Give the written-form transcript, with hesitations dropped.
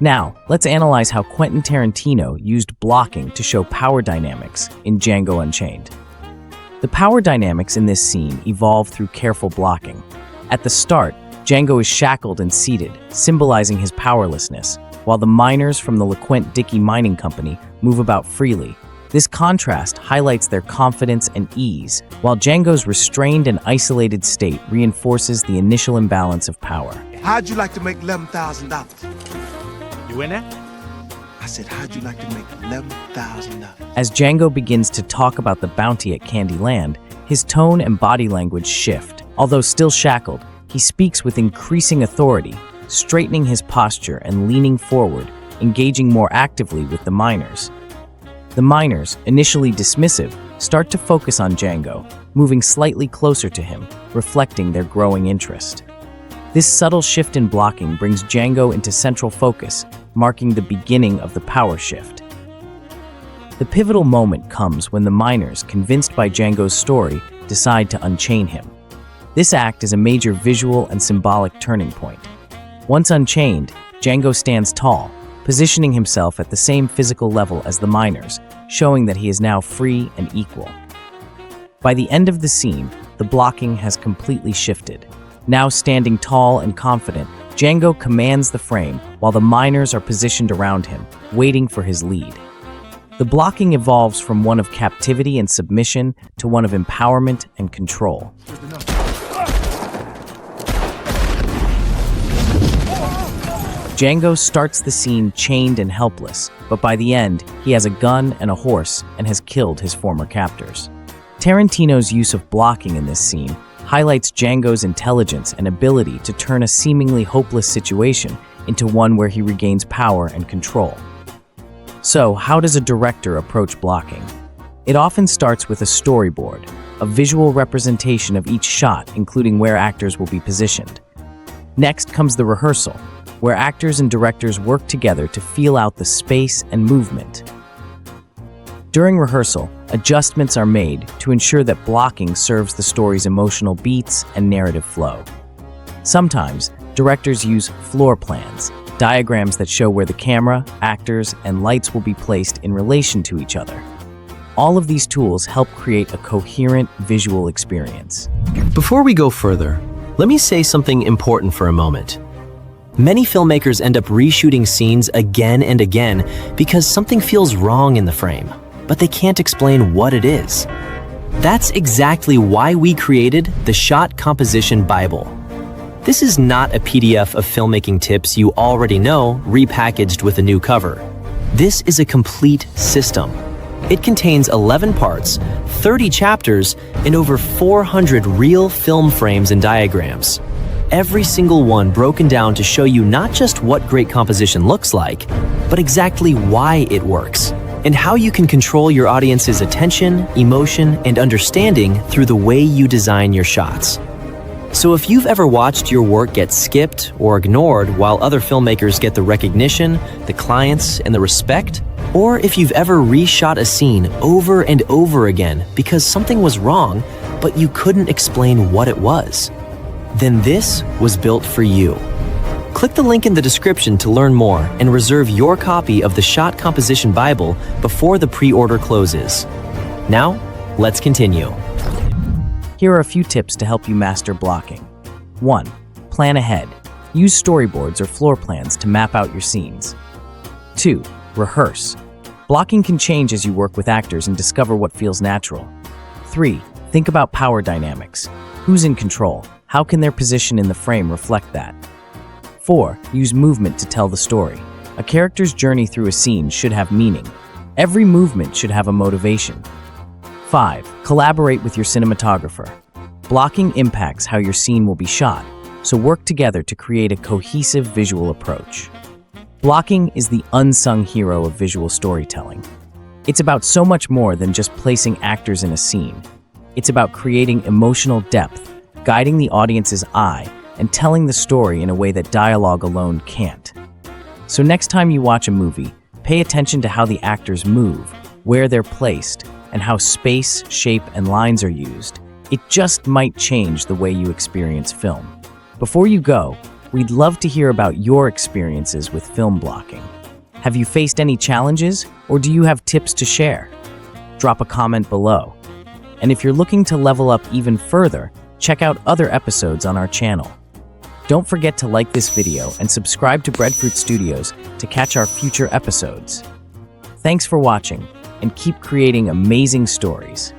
Now, let's analyze how Quentin Tarantino used blocking to show power dynamics in Django Unchained. The power dynamics in this scene evolve through careful blocking. At the start, Django is shackled and seated, symbolizing his powerlessness, while the miners from the LeQuint Dickey Mining Company move about freely. This contrast highlights their confidence and ease, while Django's restrained and isolated state reinforces the initial imbalance of power. How'd you like to make $11,000? You in there? I said, how'd you like to make $11,000? As Django begins to talk about the bounty at Candyland, his tone and body language shift. Although still shackled, he speaks with increasing authority, straightening his posture and leaning forward, engaging more actively with the miners. The miners, initially dismissive, start to focus on Django, moving slightly closer to him, reflecting their growing interest. This subtle shift in blocking brings Django into central focus, marking the beginning of the power shift. The pivotal moment comes when the miners, convinced by Django's story, decide to unchain him. This act is a major visual and symbolic turning point. Once unchained, Django stands tall, positioning himself at the same physical level as the miners, showing that he is now free and equal. By the end of the scene, the blocking has completely shifted. Now standing tall and confident, Django commands the frame while the miners are positioned around him, waiting for his lead. The blocking evolves from one of captivity and submission to one of empowerment and control. Django starts the scene chained and helpless, but by the end, he has a gun and a horse and has killed his former captors. Tarantino's use of blocking in this scene highlights Django's intelligence and ability to turn a seemingly hopeless situation into one where he regains power and control. So, how does a director approach blocking? It often starts with a storyboard, a visual representation of each shot, including where actors will be positioned. Next comes the rehearsal, where actors and directors work together to feel out the space and movement. During rehearsal, adjustments are made to ensure that blocking serves the story's emotional beats and narrative flow. Sometimes, directors use floor plans, diagrams that show where the camera, actors, and lights will be placed in relation to each other. All of these tools help create a coherent visual experience. Before we go further, let me say something important for a moment. Many filmmakers end up reshooting scenes again and again because something feels wrong in the frame, but they can't explain what it is. That's exactly why we created the Shot Composition Bible. This is not a PDF of filmmaking tips you already know, repackaged with a new cover. This is a complete system. It contains 11 parts, 30 chapters, and over 400 real film frames and diagrams. Every single one broken down to show you not just what great composition looks like, but exactly why it works, and how you can control your audience's attention, emotion, and understanding through the way you design your shots. So if you've ever watched your work get skipped or ignored while other filmmakers get the recognition, the clients, and the respect, or if you've ever reshot a scene over and over again because something was wrong, but you couldn't explain what it was, then this was built for you. Click the link in the description to learn more and reserve your copy of the Shot Composition Bible before the pre-order closes. Now, let's continue. Here are a few tips to help you master blocking. 1. Plan ahead. Use storyboards or floor plans to map out your scenes. 2. Rehearse. Blocking can change as you work with actors and discover what feels natural. 3. Think about power dynamics. Who's in control? How can their position in the frame reflect that? 4. Use movement to tell the story. A character's journey through a scene should have meaning. Every movement should have a motivation. 5. Collaborate with your cinematographer. Blocking impacts how your scene will be shot, so work together to create a cohesive visual approach. Blocking is the unsung hero of visual storytelling. It's about so much more than just placing actors in a scene. It's about creating emotional depth, guiding the audience's eye, and telling the story in a way that dialogue alone can't. So next time you watch a movie, pay attention to how the actors move, where they're placed, and how space, shape, and lines are used. It just might change the way you experience film. Before you go, We'd love to hear about your experiences with film blocking. Have you faced any challenges, or do you have tips to share? Drop a comment below. And if you're looking to level up even further, check out other episodes on our channel. Don't forget to like this video and subscribe to Breadfruit Studios to catch our future episodes. Thanks for watching, and keep creating amazing stories.